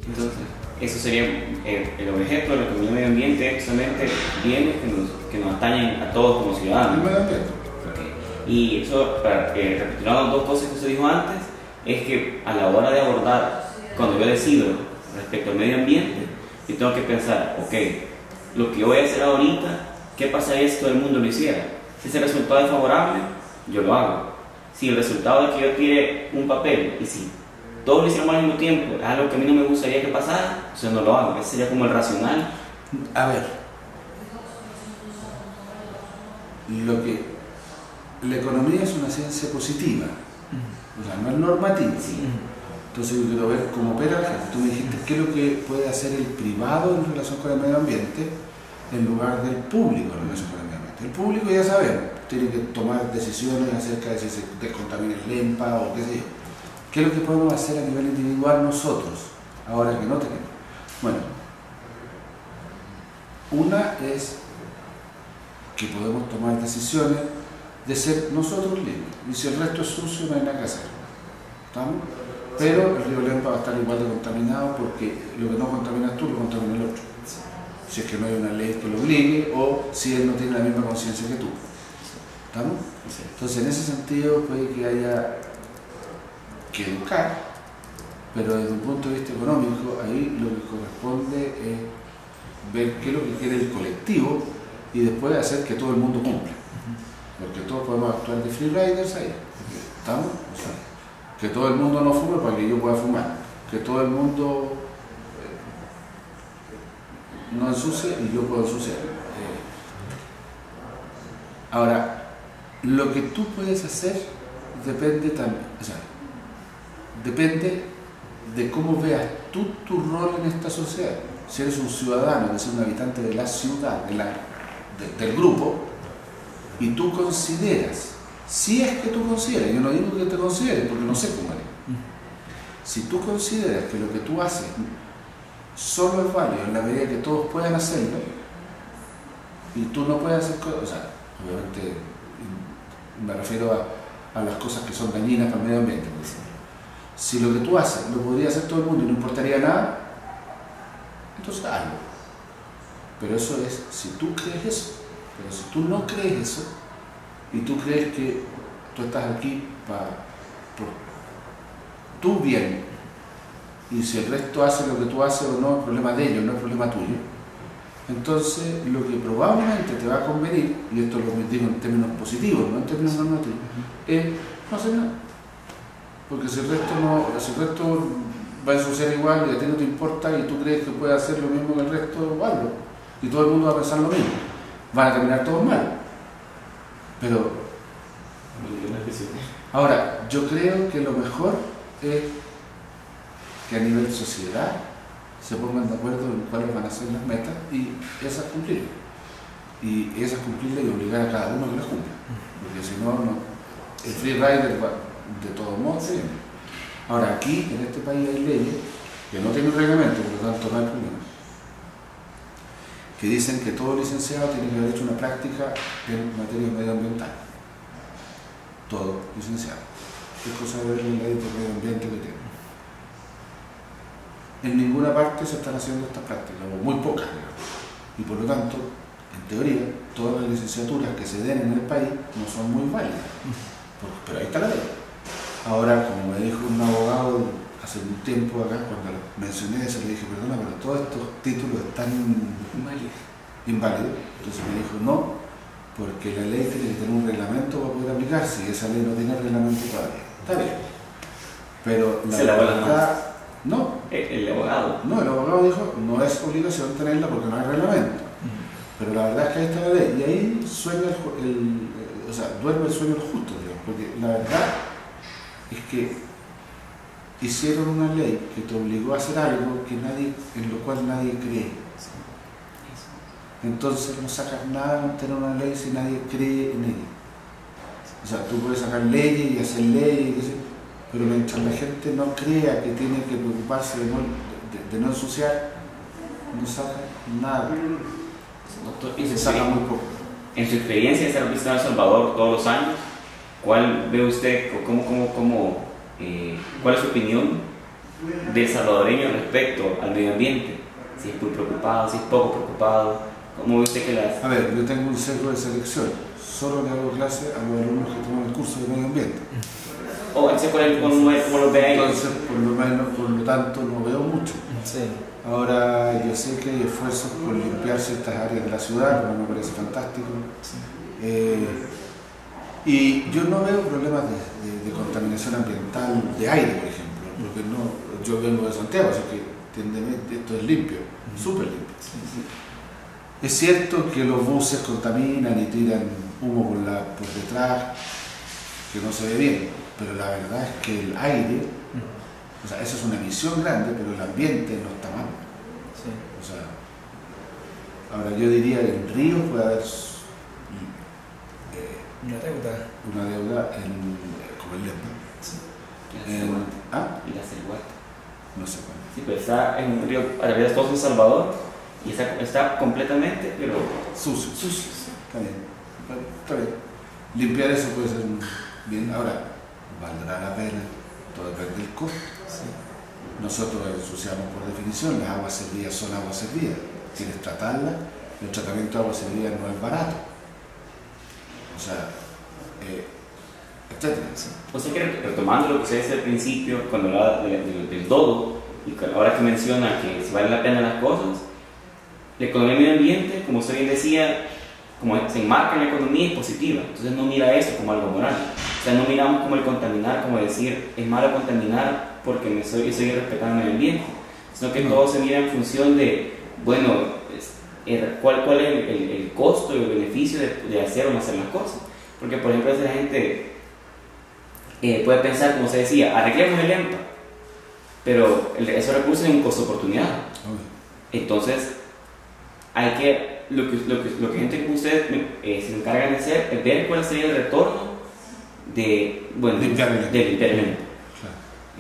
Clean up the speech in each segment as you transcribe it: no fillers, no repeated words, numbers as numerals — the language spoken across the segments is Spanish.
Entonces, eso sería el objeto de la Economía Medio Ambiente, justamente bienes que nos atañen a todos como ciudadanos. El medio ambiente. Okay. Y eso, para repetir las dos cosas que usted dijo antes, es que a la hora de abordar, cuando yo decido respecto al medio ambiente, yo tengo que pensar, ok, lo que yo voy a hacer ahorita, ¿qué pasaría si todo el mundo lo hiciera? Si ese resultado es favorable, yo lo hago. Si el resultado es que yo tire un papel y si todos lo hiciéramos al mismo tiempo, es algo que a mí no me gustaría que pasara, entonces no lo hago. Ese sería como el racional. A ver, la economía es una ciencia positiva, o sea, no es normativa. Sí. Entonces yo quiero ver cómo opera la gente. Tú me dijiste qué es lo que puede hacer el privado en relación con el medio ambiente en lugar del público en relación con el medio ambiente. El público ya sabemos, tiene que tomar decisiones acerca de si se descontamina el EMPA o qué sé yo. ¿Qué es lo que podemos hacer a nivel individual nosotros, ahora que no tenemos? Bueno, una es que podemos tomar decisiones de ser nosotros libres. Y si el resto es sucio, no hay nada que hacer. ¿Estamos? Pero el río Lempa va a estar igual de contaminado porque lo que no contaminas tú, lo contamina el otro. Si es que no hay una ley que lo obligue o si él no tiene la misma conciencia que tú. ¿Estamos? Entonces, en ese sentido, puede que haya que educar, pero desde un punto de vista económico, ahí lo que corresponde es ver qué es lo que quiere el colectivo y después hacer que todo el mundo cumpla. Porque todos podemos actuar de free riders ahí. ¿Estamos? O sea, que todo el mundo no fume para que yo pueda fumar. Que todo el mundo no ensucie y yo puedo ensuciar. Ahora, lo que tú puedes hacer depende también, o sea, depende de cómo veas tú tu rol en esta sociedad. Si eres un ciudadano, es decir, un habitante de la ciudad, del grupo, y tú consideras, si es que tú consideras, yo no digo que te consideres porque no sé cómo eres, si tú consideras que lo que tú haces solo es válido en la medida que todos puedan hacerlo, y tú no puedes hacer cosas, o sea, obviamente me refiero a las cosas que son dañinas para el medio ambiente, por ejemplo. Si lo que tú haces lo podría hacer todo el mundo y no importaría nada, entonces hazlo. Pero eso es si tú crees eso. Pero si tú no crees eso y tú crees que tú estás aquí por tu bien y si el resto hace lo que tú haces o no, es problema de ellos, no es problema tuyo, entonces lo que probablemente te va a convenir, y esto lo digo en términos positivos, no en términos normativos, es no hacer nada. Porque si el resto va a ensuciar igual y a ti no te importa y tú crees que puedes hacer lo mismo que el resto, hazlo. Y todo el mundo va a pensar lo mismo. Van a terminar todos mal. Pero ahora, yo creo que lo mejor es que a nivel sociedad se pongan de acuerdo en cuáles van a ser las metas y esas cumplirlas. Y esas cumplirlas y obligar a cada uno a que las cumpla. Porque si no, el free rider va de todos modos. Sí. Ahora, aquí, en este país, hay leyes que no tienen reglamento, por lo tanto no hay problema, que dicen que todo licenciado tiene que haber hecho una práctica en materia medioambiental. Todo licenciado. Es cosa de ver la ley de medio ambiente que tiene. En ninguna parte se están haciendo estas prácticas, o muy pocas, digamos. Y por lo tanto, en teoría, todas las licenciaturas que se den en el país no son muy válidas. Pero ahí está la ley. Ahora, como me dijo un abogado hace un tiempo acá, cuando mencioné eso, le dije, perdona, pero todos estos títulos están inválidos. Entonces me dijo, no, porque la ley tiene que tener un reglamento para poder aplicarse y esa ley no tiene reglamento todavía. Está bien. Pero la verdad, no. El abogado. No, el abogado dijo, no es obligación tenerla porque no hay reglamento. Pero la verdad es que ahí está la ley y ahí sueña o sea, duerme el sueño del justo, digamos, porque la verdad es que hicieron una ley que te obligó a hacer algo en lo cual nadie cree. Entonces no sacas nada con tener una ley si nadie cree en ella. O sea, tú puedes sacar leyes y hacer leyes, pero mientras la gente no crea que tiene que preocuparse de no ensuciar, no saca nada. Doctor, y se saca muy poco. En su experiencia de ser visitado a El Salvador todos los años, ¿cuál ve usted, cuál es su opinión del salvadoreño respecto al medio ambiente? Si es muy preocupado, si es poco preocupado, ¿cómo ve usted que las...? A ver, yo tengo un sesgo de selección. Solo le hago clase a los alumnos que toman el curso de medio ambiente. O ese ¿cómo lo ve ahí? Entonces, por lo tanto, no veo mucho. Sí. Ahora, yo sé que hay esfuerzos por limpiar ciertas áreas de la ciudad, lo que me parece fantástico. Sí. Y yo no veo problemas de contaminación ambiental de aire, por ejemplo, porque yo vengo de Santiago, así que entiéndeme, esto es limpio, súper limpio. Sí, sí. Es cierto que los buses contaminan y tiran humo por detrás, que no se ve bien, pero la verdad es que el aire, o sea, eso es una emisión grande, pero el ambiente no está mal. Sí. O sea, ahora yo diría que en ríos puede haber Una deuda. una deuda como el Lempa. Sí. ¿Ah? Y la Celhuaca. No sé cuál. Sí, pero está en un río, a la vez todo en Salvador, y está completamente, pero Sucio. Está bien. Está bien. Limpiar eso puede ser bien. Ahora, valdrá la pena, todo depende del costo. Sí. Nosotros ensuciamos por definición, las aguas servidas son aguas servidas. Quieres tratarlas, el tratamiento de aguas servidas no es barato. O sea, etcétera. Sí. o sea que retomando lo que usted decía al principio, cuando hablaba del todo, y ahora que menciona que si vale la pena las cosas, la economía medio ambiente, como usted bien decía, como se enmarca en la economía, es positiva. Entonces no mira eso como algo moral. O sea, no miramos como el contaminar, como decir, es malo contaminar porque estoy respetando el medio ambiente, sino que todo se mira en función de, bueno, cuál es el costo y el beneficio de hacer o no hacer las cosas. Porque, por ejemplo, la gente puede pensar, como se decía, arreglemos el EMPA, pero esos recursos tienen un costo-oportunidad. Entonces, hay que, lo que gente como ustedes se encargan de hacer es ver cuál sería el retorno de limpiar el EMPA.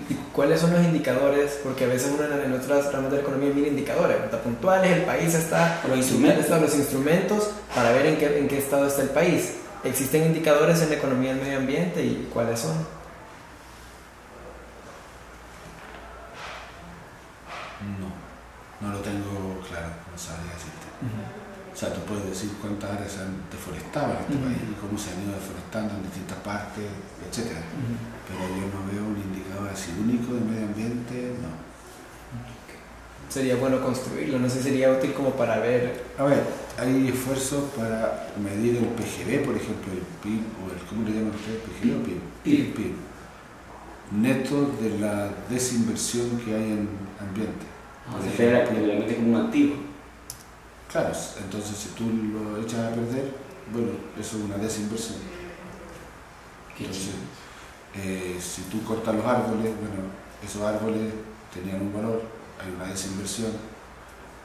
¿Y cuáles son los indicadores? Porque a veces uno en otras ramas de la economía mira indicadores, ¿verdad? Puntuales, el país está, Los instrumentos. los instrumentos para ver en qué estado está el país. ¿Existen indicadores en la economía del medio ambiente y cuáles son? No lo tengo claro, no sabría decirte. O sea, tú puedes decir cuántas áreas se han deforestado en este país y cómo se han ido deforestando en distintas partes, etc. Pero yo no veo un indicador así único de medio ambiente, no. Sería bueno construirlo, no sé si sería útil como para ver. A ver, hay esfuerzos para medir el PGB, por ejemplo, el PIB, o ¿cómo le llaman ustedes? ¿PGB o PIB? PIB. Neto de la desinversión que hay en ambiente. Se espera probablemente como un activo. Claro, entonces si tú lo echas a perder, bueno, eso es una desinversión. Entonces, si tú cortas los árboles, bueno, esos árboles tenían un valor, hay una desinversión.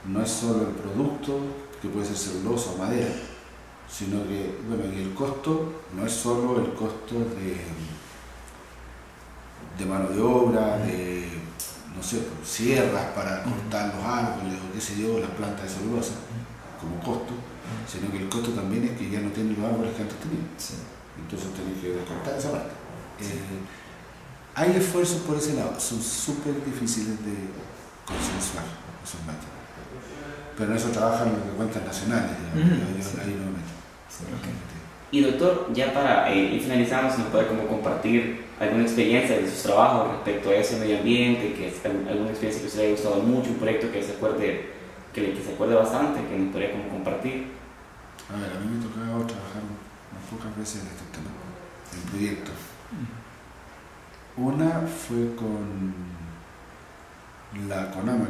No es solo el producto, que puede ser celulosa o madera, sino que, bueno, y el costo no es solo el costo de mano de obra, de, no sé, sierras para cortar los árboles o qué sé yo, las plantas de celulosa como costo, sino que el costo también es que ya no tienen los árboles que antes tenían. Sí. Entonces tienen que descortar esa parte. Hay esfuerzos por ese lado, son súper difíciles de consensuar esos métodos. Pero en eso trabajan los cuentas nacionales, ahí no me meto. Sí, okay. Y doctor, ya para ir finalizando, si nos puede como compartir alguna experiencia de sus trabajos respecto a ese medio ambiente, que es alguna experiencia que a usted le haya gustado mucho, un proyecto que se acuerde bastante, que nos podría como compartir. A ver, a mí me tocaba trabajar unas pocas veces en este tema, en proyectos. Una fue con la CONAMA,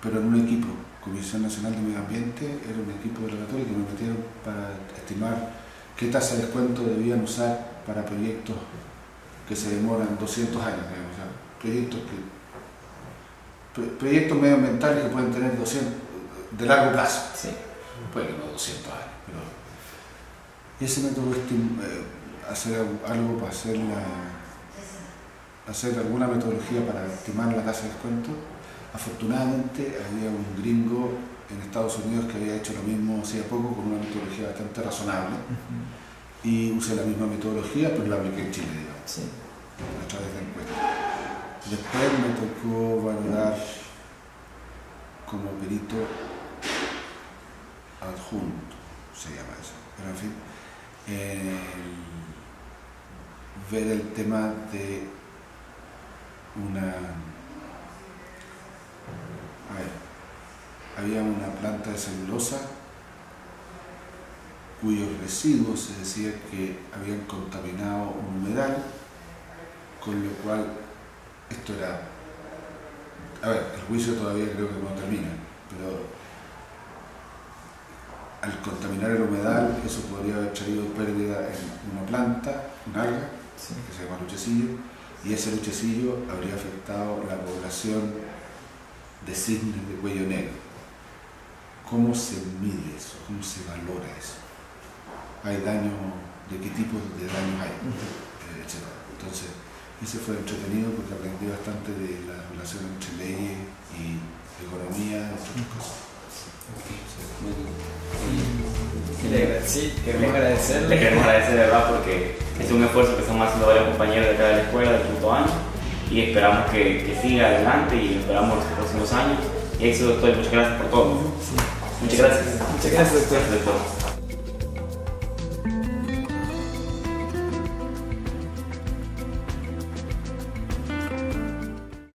pero en un equipo, Comisión Nacional de Medio Ambiente, era un equipo de laboratorio que me metieron para estimar qué tasa de descuento debían usar para proyectos que se demoran 200 años, digamos, o sea, proyectos medioambientales que pueden tener 200 de largo plazo. Sí. Puede que no 200 años, pero ese método hacer algo para hacer alguna metodología para estimar la tasa de descuento. Afortunadamente había un gringo en Estados Unidos que había hecho lo mismo hacía poco con una metodología bastante razonable y usé la misma metodología pero la apliqué en Chile, digamos, Sí. a través de encuestas. Después me tocó valorar como perito adjunto, se llama eso, pero en fin, ver el tema de había una planta de celulosa cuyos residuos se decía que habían contaminado un humedal, con lo cual esto era, el juicio todavía creo que no termina, pero al contaminar el humedal eso podría haber traído pérdida en una planta, un alga, Sí. que se llama luchecillo, y ese luchecillo habría afectado la población de cisnes de cuello negro. ¿Cómo se mide eso? ¿Cómo se valora eso? ¿Hay daño? ¿De qué tipo de daños hay? Etcétera. Entonces, ese fue entretenido porque aprendí bastante de la relación entre leyes y economía, entre otras cosas. Sí, queremos agradecerle. Le queremos agradecer de verdad porque es un esfuerzo que estamos haciendo varios compañeros de acá de la escuela del quinto año y esperamos que siga adelante y lo esperamos los próximos años. Y éxito, doctor, muchas gracias por todo. Sí. Muchas gracias. Muchas gracias, doctor. Gracias, doctor.